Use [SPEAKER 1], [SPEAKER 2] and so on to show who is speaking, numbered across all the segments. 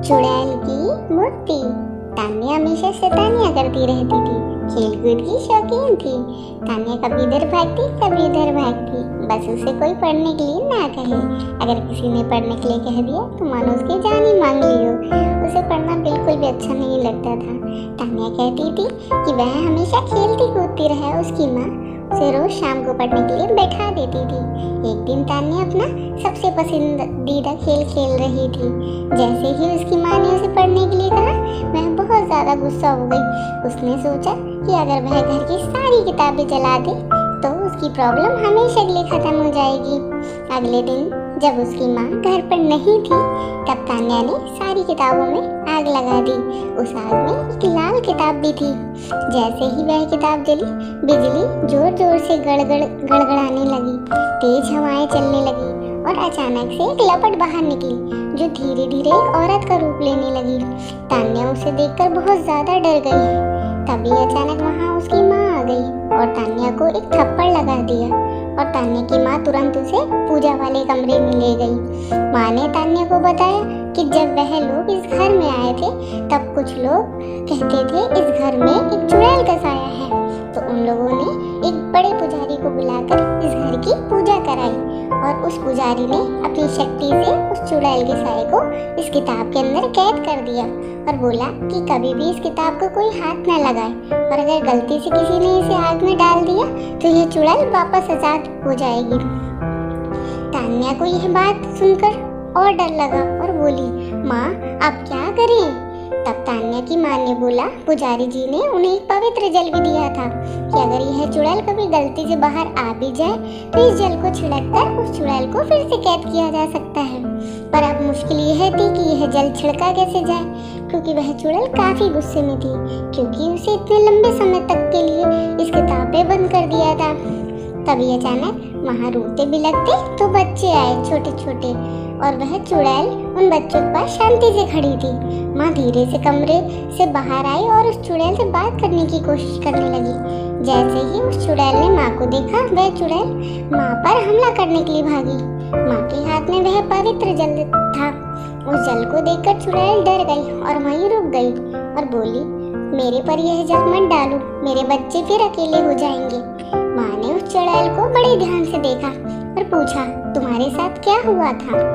[SPEAKER 1] चुड़ैल की मूर्ति। तान्या हमेशा शैतानियाँ करती रहती थी, खेलकूद की शौकीन थी। तान्या कभी इधर भागती कभी उधर भागती, बस उसे कोई पढ़ने के लिए ना कहे। अगर किसी ने पढ़ने के लिए कह दिया तो मानो उसकी जान ही मांग ली हो। उसे पढ़ना बिल्कुल भी अच्छा नहीं लगता था। तान्या कहती थी कि वह हमेशा खेलती कूदती रहे। उसकी माँ उसे रोज शाम को पढ़ने के लिए बैठा देती थी। एक दिन तान्या अपना सबसे पसंदीदा खेल खेल रही थी। जैसे ही उसकी माँ ने उसे पढ़ने के लिए कहा, वह बहुत ज़्यादा गुस्सा हो गई। उसने सोचा कि अगर वह घर की सारी किताबें जला दे तो उसकी प्रॉब्लम हमेशा के लिए ख़त्म हो जाएगी। अगले दिन जब उसकी माँ घर पर नहीं थी, तब तान्या ने सारी किताबों में आग लगा दी। उस आग में एक लाल किताब भी थी। जैसे ही वह किताब जली, बिजली जोर जोर से गड़गड़ाने लगी, तेज हवाएं चलने लगी और अचानक से एक लपट बाहर निकली, जो धीरे धीरे एक औरत का रूप लेने लगी। तान्या उसे देखकर बहुत ज़्यादा डर गई। तभी अचानक वहाँ उसकी माँ आ गई और तान्या को एक थप्पड़ लगा दिया और तान्या की माँ तुरंत उसे पूजा वाले कमरे में ले गई। माँ ने तान्या को बताया कि जब वह लोग इस घर में आए थे, तब कुछ लोग कहते थे इस घर में एक चुड़ैल का साया है। तो उन लोगों ने एक बड़े पुजारी को बुलाकर इस घर की पूजा कराई और उस पुजारी ने अपनी शक्ति से उस चुड़ैल के साये को इस किताब के अंदर कैद कर दिया और बोला कि कभी भी इस किताब को कोई हाथ न लगाए, और अगर गलती से किसी ने इसे आग में डाल दिया तो यह चुड़ैल वापस आजाद हो जाएगी। तान्या को यह बात सुनकर और डर लगा और बोली, माँ अब क्या करें? तब तान्या की माँ ने बोला, पुजारी जी ने उन्हें एक पवित्र जल भी दिया था कि अगर यह चुड़ैल कभी गलती से बाहर आ भी जाए तो इस जल को छिड़ककर उस चुड़ैल को फिर से कैद किया जा सकता है। पर अब मुश्किल यह थी कि यह जल छिड़का कैसे जाए, क्योंकि वह चुड़ैल काफी गुस्से में थी, क्योंकि उसे इतने लंबे समय तक के लिए इस किताब पे बंद कर दिया था। तभी अचानक वहाँ रोते बिलखते तो बच्चे आए, छोटे छोटे, और वह चुड़ैल उन बच्चों के पास शांति से खड़ी थी। माँ धीरे से कमरे से बाहर आई और उस चुड़ैल से बात करने की कोशिश करने लगी। जैसे ही उस चुड़ैल ने माँ को देखा, वह चुड़ैल माँ पर हमला करने के लिए भागी। माँ के हाथ में वह पवित्र जल था। उस जल को देखकर चुड़ैल डर गई और वहीं रुक गई और बोली, मेरे पर यह जल मत डालो, मेरे बच्चे फिर अकेले हो जाएंगे। माँ ने उस चुड़ैल को बड़े ध्यान से देखा और पूछा, तुम्हारे साथ क्या हुआ था?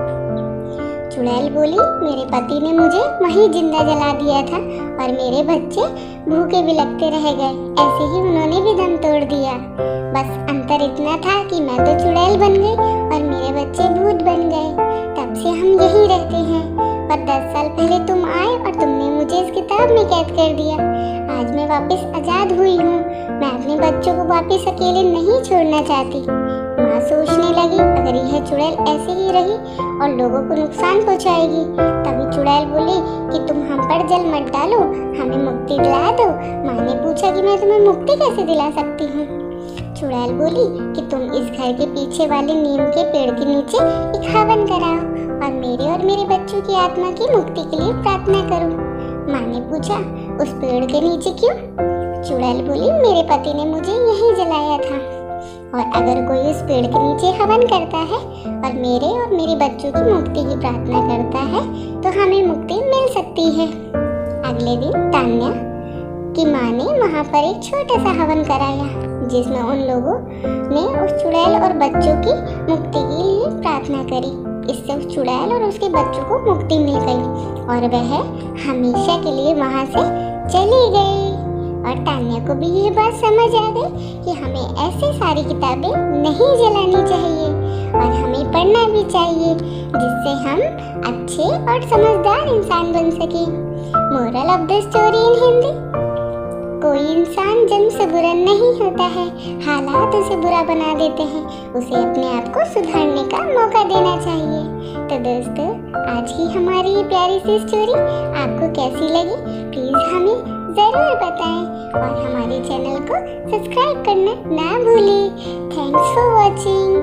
[SPEAKER 1] चुड़ैल बोली, मेरे पति ने मुझे वहीं जिंदा जला दिया था और मेरे बच्चे भूखे बिलखते रह गए। ऐसे ही उन्होंने भी दम तोड़ दिया। बस अंतर इतना था कि मैं तो चुड़ैल बन गई और मेरे बच्चे भूत बन गए। तब से हम यहीं रहते हैं। पर 10 साल पहले तुम आए और तुमने मुझे इस किताब में कैद कर दिया। आज मैं वापस आजाद हुई हूँ। मैं अपने बच्चों को वापस अकेले नहीं छोड़ना चाहती। माँ सोचने लगी, अगर यह चुड़ैल ऐसे ही रही और लोगों को नुकसान पहुँचाएगी। तभी चुड़ैल बोली कि तुम हम पर जल मत डालो, हमें मुक्ति दिला दो। माँ ने पूछा कि मैं तुम्हें मुक्ति कैसे दिला सकती हूँ? चुड़ैल बोली कि तुम इस घर के पीछे वाले नीम के पेड़ के नीचे एक हवन कराओ और मेरे बच्चों की आत्मा की मुक्ति के लिए प्रार्थना करो। माँ ने पूछा, उस पेड़ के नीचे क्यों? चुड़ैल बोली, मेरे पति ने मुझे यहीं जलाया था और अगर कोई उस पेड़ के नीचे हवन करता है और मेरे बच्चों की मुक्ति की प्रार्थना करता है तो हमें मुक्ति मिल सकती है। अगले दिन तान्या की माँ ने वहाँ पर एक छोटा सा हवन कराया, जिसमें उन लोगों ने उस चुड़ैल और बच्चों की मुक्ति के लिए प्रार्थना करी। इससे उस चुड़ैल और उसके बच्चों को मुक्ति मिल गई और वह हमेशा के लिए वहाँ से चली गई। और तान्या को भी ये बात समझ आ गई कि हमें ऐसे सारी किताबें नहीं जलानी चाहिए और हमें पढ़ना भी चाहिए, जिससे हम अच्छे और समझदार इंसान बन सके। Moral of the story in Hindi, कोई इंसान जन्म से बुरा नहीं होता है, हालात उसे बुरा बना देते हैं। उसे अपने आप को सुधारने का मौका देना चाहिए। तो दोस्तों, आज की हमारी ये प्यारी सी स्टोरी आपको कैसी लगी, प्लीज़ हमें ज़रूर बताएं और हमारे चैनल को सब्सक्राइब करना ना भूलें। Thanks for watching.